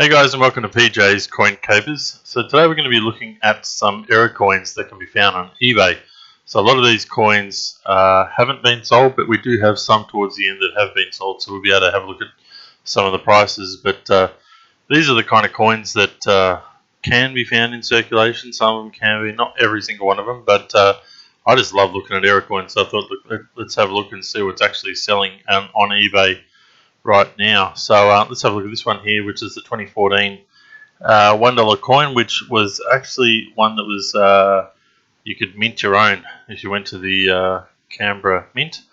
Hey guys, and welcome to PJ's Coin Capers. So today we're going to be looking at some error coins that can be found on eBay. So a lot of these coins haven't been sold, but we do have some towards the end that have been sold, so we'll be able to have a look at some of the prices. But these are the kind of coins that can be found in circulation. Some of them can be, not every single one of them, but I just love looking at error coins, so I thought let's have a look and see what's actually selling on eBay right now. So let's have a look at this one here, which is the 2014 $1 coin, which was actually one that was you could mint your own if you went to the Canberra Mint,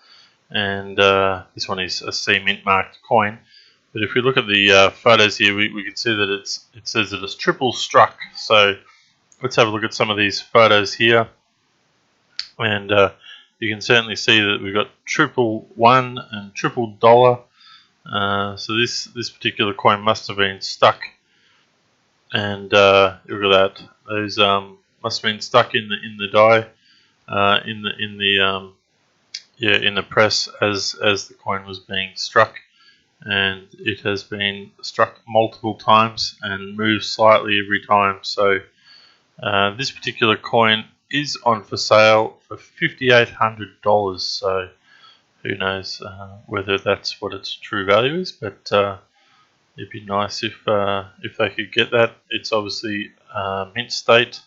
and this one is a C mint marked coin. But if we look at the photos here, we can see that it says that it's triple struck. So let's have a look at some of these photos here, and you can certainly see that we've got triple one and triple dollar. So this particular coin must have been stuck, and look at that. Those must have been stuck in the die, in the press as the coin was being struck, and it has been struck multiple times and moved slightly every time. So this particular coin is on for sale for $5,800. So who knows whether that's what its true value is, but it'd be nice if they could get that. It's obviously mint state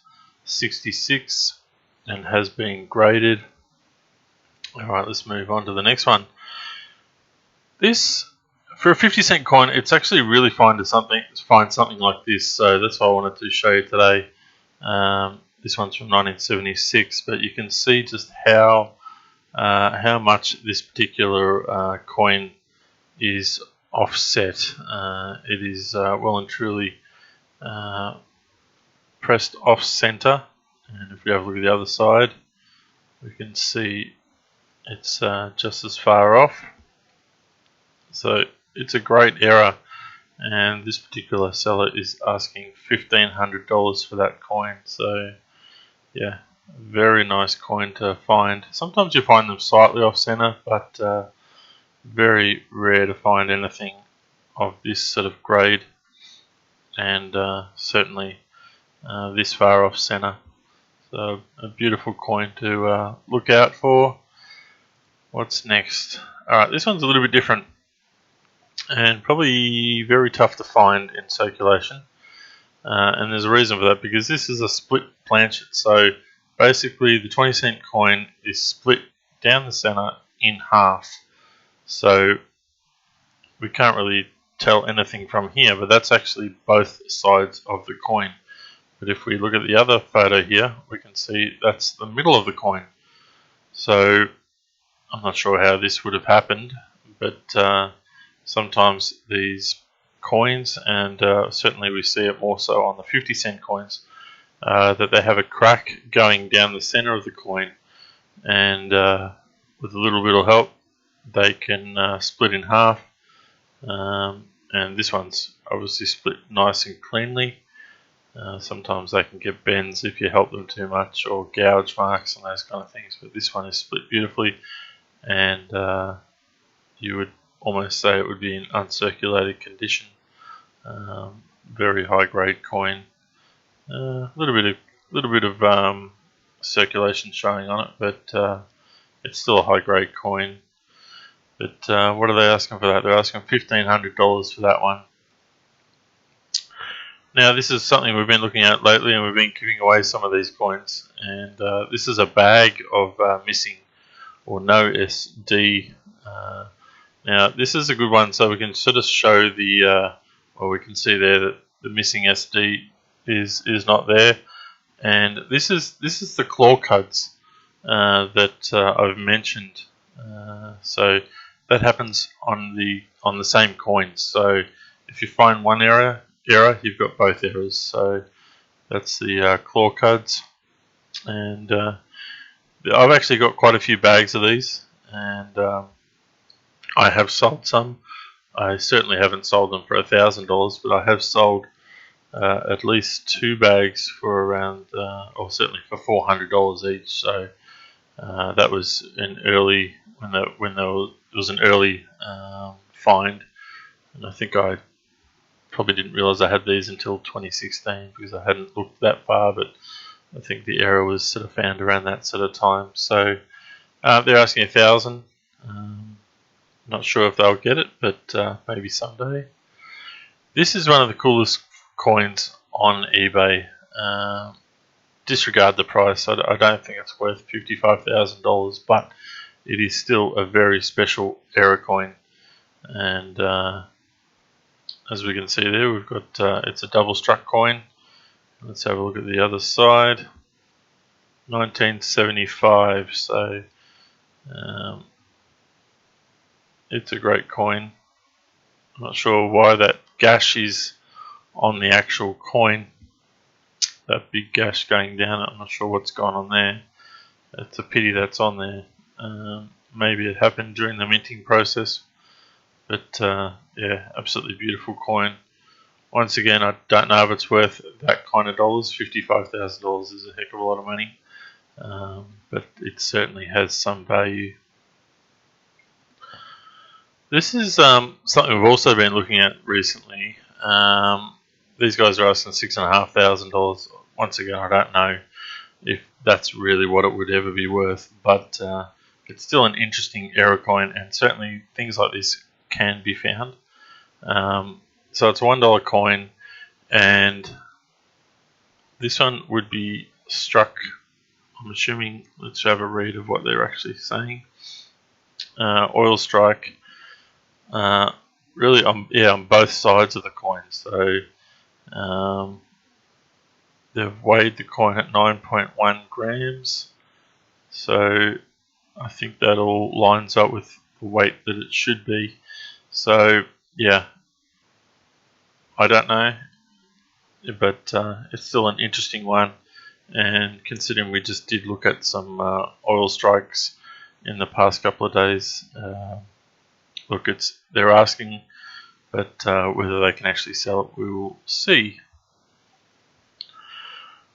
66 and has been graded. Alright, let's move on to the next one. This, for a 50-cent coin, it's actually really find something like this, so that's why I wanted to show you today. This one's from 1976, but you can see just how much this particular coin is offset. It is well and truly pressed off center, and if we have a look at the other side, we can see it's just as far off. So it's a great error, and this particular seller is asking $1,500 for that coin. So yeah, very nice coin to find. Sometimes you find them slightly off center, but very rare to find anything of this sort of grade, and certainly this far off center. So a beautiful coin to look out for. What's next? Alright, this one's a little bit different and probably very tough to find in circulation, and there's a reason for that, because this is a split planchet. So basically the 20-cent coin is split down the center in half. So we can't really tell anything from here, but that's actually both sides of the coin. But if we look at the other photo here, we can see that's the middle of the coin. So I'm not sure how this would have happened, but sometimes these coins, and certainly we see it more so on the 50-cent coins, that they have a crack going down the center of the coin, and with a little bit of help they can split in half, and this one's obviously split nice and cleanly. Sometimes they can get bends if you help them too much, or gouge marks and those kind of things, but this one is split beautifully, and you would almost say it would be in uncirculated condition. Very high grade coin. A little bit of circulation showing on it, but it's still a high grade coin. But what are they asking for that? They're asking $1,500 for that one. Now this is something we've been looking at lately, and we've been giving away some of these coins. And this is a bag of missing or no SD. Now this is a good one, so we can sort of show the, well, we can see there that the missing SD is not there. And this is the claw cuds that I've mentioned. So that happens on the same coin. So if you find one error, you've got both errors. So that's the claw cuds, and I've actually got quite a few bags of these, and I have sold some. I certainly haven't sold them for $1,000, but I have sold at least 2 bags for around, or certainly for $400 each. So that was an early, it was an early find, and I think I probably didn't realise I had these until 2016 because I hadn't looked that far, but I think the error was sort of found around that sort of time. So they're asking 1,000. Not sure if they'll get it, but maybe someday. This is one of the coolest coins on eBay. Disregard the price. I don't think it's worth $55,000, but it is still a very special error coin. And as we can see there, we've got it's a double struck coin. Let's have a look at the other side. 1975. So it's a great coin. I'm not sure why that gash is on the actual coin. That big gash going down, I'm not sure what's gone on there. It's a pity that's on there. Maybe it happened during the minting process. But yeah, absolutely beautiful coin. Once again, I don't know if it's worth that kind of dollars. $55,000 is a heck of a lot of money. But it certainly has some value. This is something we've also been looking at recently. These guys are asking $6,500. Once again, I don't know if that's really what it would ever be worth, but it's still an interesting error coin, and certainly things like this can be found. So it's a $1 coin, and this one would be struck, I'm assuming, let's have a read of what they're actually saying. Oil strike, really on both sides of the coin. So they've weighed the coin at 9.1 grams. So I think that all lines up with the weight that it should be. So yeah, I don't know, but it's still an interesting one. And considering we just did look at some oil strikes in the past couple of days, look, they're asking, but whether they can actually sell it, we will see.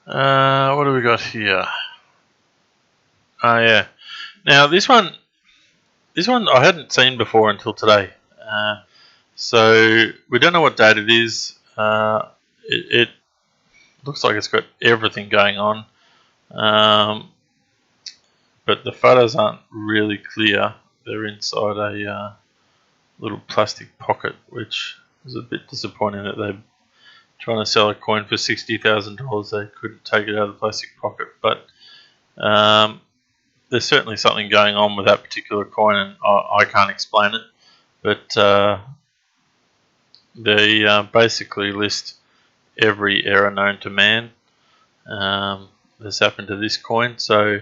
What do we got here? Oh yeah. Now this one I hadn't seen before until today. So we don't know what date it is. It looks like it's got everything going on, but the photos aren't really clear. They're inside a little plastic pocket, which is a bit disappointing that they're trying to sell a coin for $60,000. They couldn't take it out of the plastic pocket, but there's certainly something going on with that particular coin, and I can't explain it. But they basically list every error known to man that's happened to this coin. So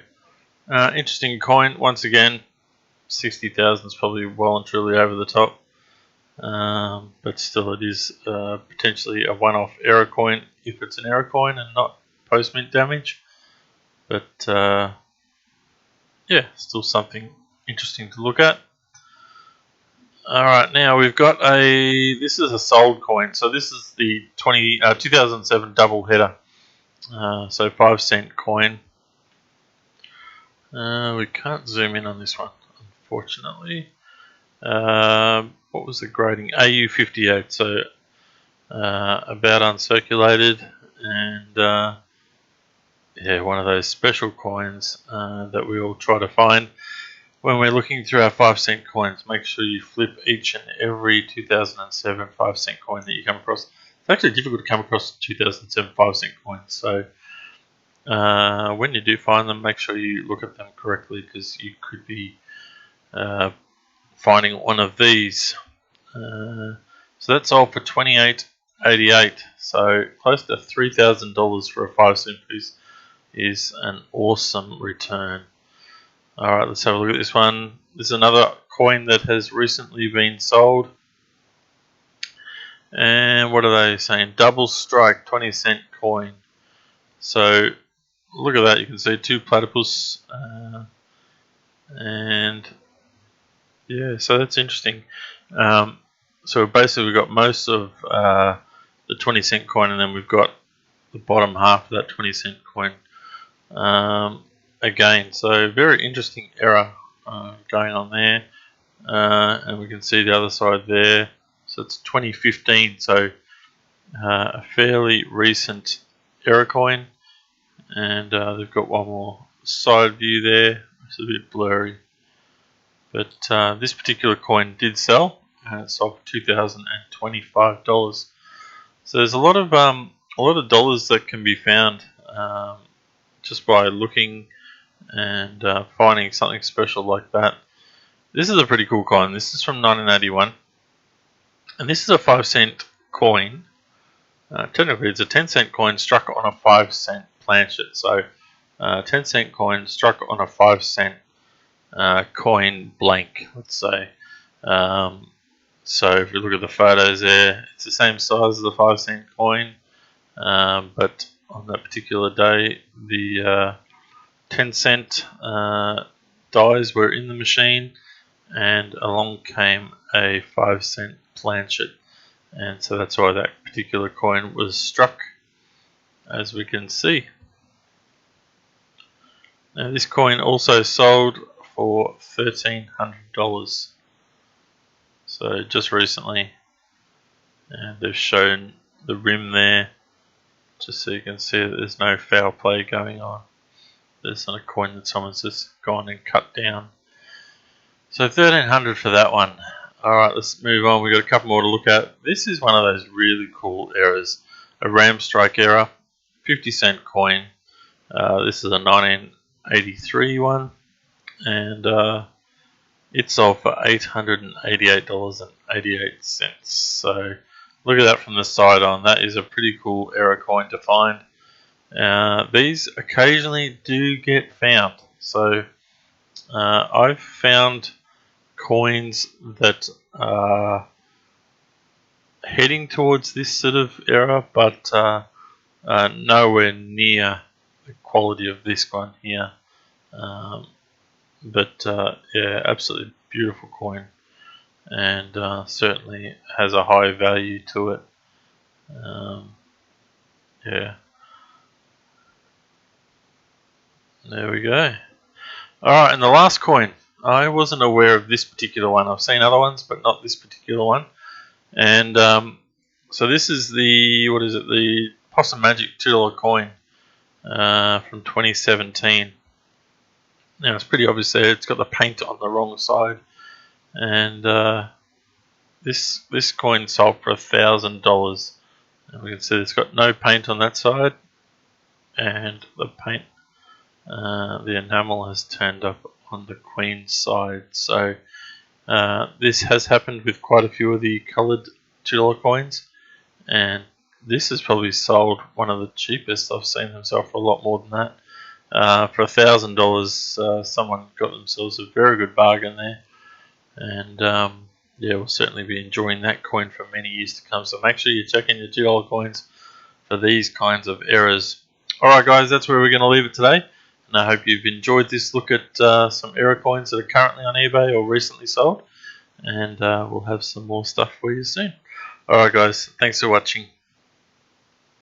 interesting coin. Once again, 60,000 is probably well and truly over the top, but still it is potentially a one-off error coin if it's an error coin and not post-mint damage. But yeah, still something interesting to look at. Alright, now we've got this is a sold coin. So this is the 2007 double header. So 5-cent coin. We can't zoom in on this one, unfortunately. What was the grading? AU58, so about uncirculated, and yeah, one of those special coins that we all try to find when we're looking through our 5-cent coins. Make sure you flip each and every 2007 5-cent coin that you come across. It's actually difficult to come across 2007 5-cent coins, so when you do find them, make sure you look at them correctly, because you could be finding one of these. So that's all for $28.88. So close to $3,000 for a 5-cent piece is an awesome return. Alright, let's have a look at this one. This is another coin that has recently been sold. And what are they saying? Double strike 20-cent coin. So look at that, you can see 2 platypus. And yeah, so that's interesting. So basically we've got most of the 20-cent coin, and then we've got the bottom half of that 20-cent coin. Again, so very interesting error going on there, and we can see the other side there. So it's 2015, so a fairly recent error coin, and they've got one more side view there. It's a bit blurry, but this particular coin did sell, and it sold for $2,025. So there's a lot of dollars that can be found just by looking and finding something special like that. This is a pretty cool coin. This is from 1981, and this is a 5-cent coin. Technically, it's a 10-cent coin struck on a 5-cent planchet. So, 10-cent coin struck on a 5-cent coin blank, let's say. So, if you look at the photos there, it's the same size as the 5-cent coin, but on that particular day, the 10-cent dies were in the machine, and along came a 5-cent planchet, and so that's why that particular coin was struck, as we can see. Now this coin also sold for $1,300, so just recently, and they've shown the rim there just so you can see that there's no foul play going on. There's not a coin that someone's just gone and cut down. So $1,300 for that one. Alright, let's move on. We've got a couple more to look at. This is one of those really cool errors. A ram strike error. 50-cent coin. This is a 1983 one. And it sold for $888.88. So look at that from the side on. That is a pretty cool error coin to find. These occasionally do get found. So I've found coins that are heading towards this sort of error, but nowhere near the quality of this one here. Yeah, absolutely beautiful coin, and certainly has a high value to it. Yeah, there we go. Alright, and the last coin. I wasn't aware of this particular one. I've seen other ones, but not this particular one. And so this is the Possum Magic $2 coin from 2017. Now it's pretty obvious there. It's got the paint on the wrong side, and this coin sold for $1,000. And we can see it's got no paint on that side, and the paint, the enamel has turned up on the queen side. So this has happened with quite a few of the coloured $2 coins, and this is probably sold one of the cheapest. I've seen them sell for a lot more than that. For $1,000, someone got themselves a very good bargain there, and yeah, we'll certainly be enjoying that coin for many years to come. So make sure you check in your $2 coins for these kinds of errors. Alright guys, that's where we're going to leave it today. And I hope you've enjoyed this look at some error coins that are currently on eBay or recently sold. And we'll have some more stuff for you soon. Alright guys, thanks for watching.